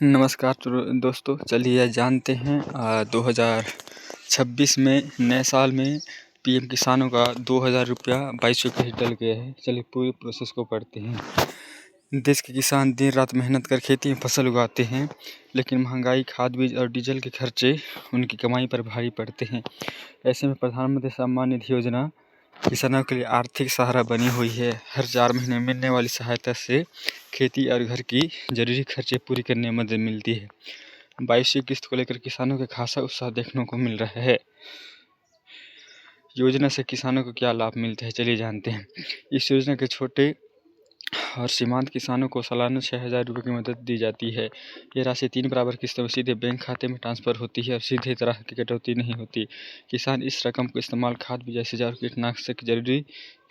नमस्कार दोस्तों, चलिए जानते हैं 2026 में नए साल में पीएम किसानों का 2000 रुपया 2200 के डल गया है। चलिए पूरी प्रोसेस को पढ़ते हैं। देश के किसान दिन रात मेहनत कर खेती में फसल उगाते हैं, लेकिन महंगाई, खाद, बीज और डीजल के खर्चे उनकी कमाई पर भारी पड़ते हैं। ऐसे में प्रधानमंत्री सम्मान निधि योजना किसानों के लिए आर्थिक सहारा बनी हुई है। हर 4 महीने मिलने वाली सहायता से खेती और घर की जरूरी खर्चे पूरी करने में मदद मिलती है। 22वीं किस्त को लेकर किसानों के खासा उत्साह देखने को मिल रहा है। योजना से किसानों को क्या लाभ मिलते हैं, चलिए जानते हैं। इस योजना के छोटे और सीमांत किसानों को सालाना 6000 रुपये की मदद दी जाती है। ये राशि 3 बराबर किस्तों में सीधे बैंक खाते में ट्रांसफ़र होती है और सीधे तरह की कटौती नहीं होती। किसान इस रकम का इस्तेमाल खाद, बीज, सिंचाई और कीटनाशक जरूरी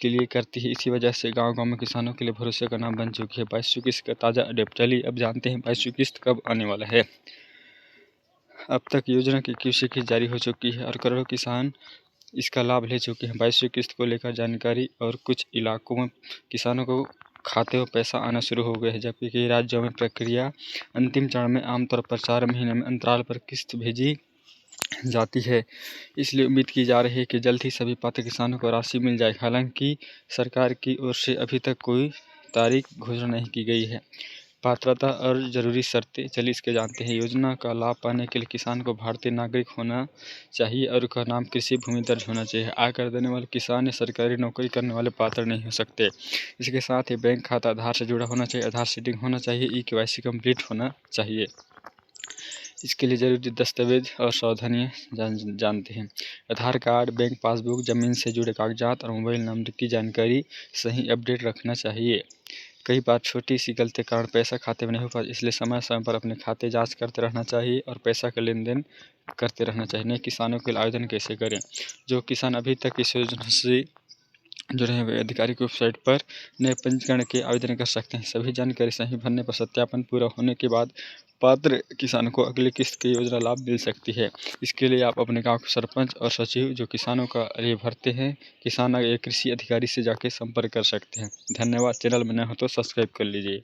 के लिए करती है। इसी वजह से गाँव-गाँव में किसानों के लिए भरोसे का नाम बन चुकी है। 22वीं किस्त का ताज़ा अपडेट, चलिए अब जानते हैं 22वीं किस्त कब आने वाला है। अब तक योजना की QC किस्त जारी हो चुकी है और करोड़ों किसान इसका लाभ ले चुके हैं। 22वीं किस्त को लेकर जानकारी, और कुछ इलाकों में किसानों को खाते में पैसा आना शुरू हो गया है, जबकि कई राज्यों में प्रक्रिया अंतिम चरण में आमतौर पर 4 महीने में अंतराल पर किस्त भेजी जाती है। इसलिए उम्मीद की जा रही है कि जल्द ही सभी पात्र किसानों को राशि मिल जाए। हालांकि सरकार की ओर से अभी तक कोई तारीख घोषणा नहीं की गई है। पात्रता और ज़रूरी शर्तें, चलिए इसके जानते हैं। योजना का लाभ पाने के लिए किसान को भारतीय नागरिक होना चाहिए और उसका नाम कृषि भूमि दर्ज होना चाहिए। आयकर देने वाले किसान या सरकारी नौकरी करने वाले पात्र नहीं हो सकते। इसके साथ ही बैंक खाता आधार से जुड़ा होना चाहिए, आधार सीडिंग होना चाहिए, KYC कंप्लीट होना चाहिए। इसके लिए ज़रूरी दस्तावेज और सावधानियाँ जानते हैं। आधार कार्ड, बैंक पासबुक, ज़मीन से जुड़े कागजात और मोबाइल नंबर की जानकारी सही अपडेट रखना चाहिए। कई बार छोटी सी गलती के कारण पैसा खाते में नहीं हो पाता, इसलिए समय समय पर अपने खाते जांच करते रहना चाहिए और पैसा का लेन देन करते रहना चाहिए। नए किसानों के लिए आवेदन कैसे करें? जो किसान अभी तक इस योजना से जुड़े हैं वे आधिकारिक वेबसाइट पर नए पंजीकरण के आवेदन कर सकते हैं। सभी जानकारी सही भरने पर सत्यापन पूरा होने के बाद पात्र किसान को अगली किस्त की योजना लाभ मिल सकती है। इसके लिए आप अपने गांव के सरपंच और सचिव जो किसानों का लिए भरते हैं, किसान या कृषि अधिकारी से जाके संपर्क कर सकते हैं। धन्यवाद। चैनल में नए हो तो सब्सक्राइब कर लीजिए।